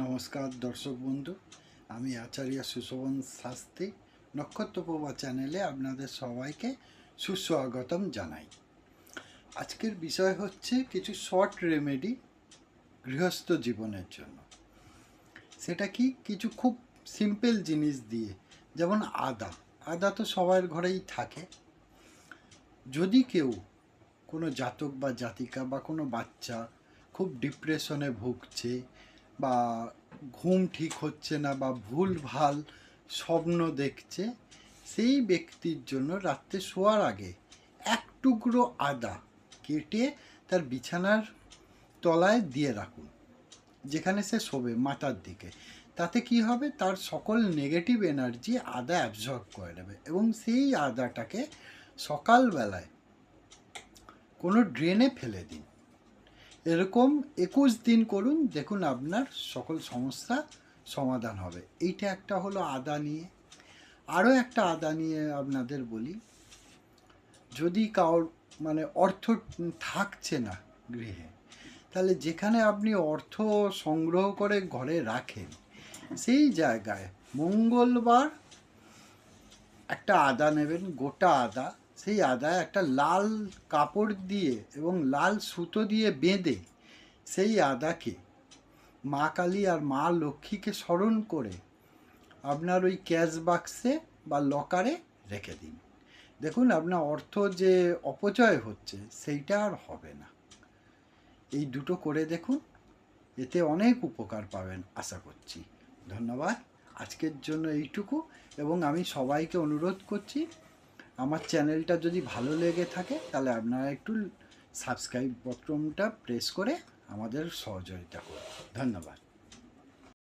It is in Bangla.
নমস্কার দর্শক বন্ধু, আমি আচার্য সুশোভন শাস্ত্রী নক্ষত্রপ্রভা চ্যানেলে আপনাদের সবাইকে সুস্বাগতম জানাই। আজকের বিষয় হচ্ছে কিছু শর্ট রেমেডি গৃহস্থ জীবনের জন্য। সেটা কি, কিছু খুব সিম্পল জিনিস দিয়ে, যেমন আদা তো সবার ঘরেই থাকে। যদি কেউ কোনো জাতক বা জাতিকা বা কোনো বাচ্চা খুব ডিপ্রেশনে ভুগছে, বা ঘুম ঠিক হচ্ছে না, বা ভুলভাল স্বপ্ন দেখছে, সেই ব্যক্তির জন্য রাত্রে শোয়ার আগে এক টুকরো আদা কেটে তার বিছানার তলায় দিয়ে রাখুন, যেখানে সে শোবে মাথার দিকে। তাতে কি হবে, তার সকল নেগেটিভ এনার্জি আদা অ্যাবজর্ব করে নেবে, এবং সেই আদাটাকে সকালবেলায় কোনো ড্রেনে ফেলে দিন। এরকম 21 দিন করুন, দেখুন আপনার সকল সমস্যা সমাধান হবে। এইটা একটা হলো আদা নিয়ে। আরও একটা আদা নিয়ে আপনাদের বলি, যদি কারোর অর্থ থাকছে না গৃহে, তাহলে যেখানে আপনি অর্থ সংগ্রহ করে ঘরে রাখেন, সেই জায়গায় মঙ্গলবার একটা আদা নেবেন, গোটা আদা। সেই আদা একটা লাল কাপড় দিয়ে এবং লাল সুতো দিয়ে বেঁধে সেই আদাকে মা কালী আর মা লক্ষ্মীকে স্মরণ করে আপনার ওই ক্যাশ বাক্সে বা লকারে রেখে দিন। দেখুন আপনার অর্থ যে অপচয় হচ্ছে সেইটা আর হবে না। এই দুটো করে দেখুন, এতে অনেক উপকার পাবেন আশা করছি। ধন্যবাদ। আজকের জন্য এইটুকু, এবং আমি সবাইকে অনুরোধ করছি, আমার চ্যানেলটা যদি ভালো লেগে থাকে তাহলে আপনারা একটু সাবস্ক্রাইব বাটনটা প্রেস করে আমাদের সহযোগিতা করুন। ধন্যবাদ।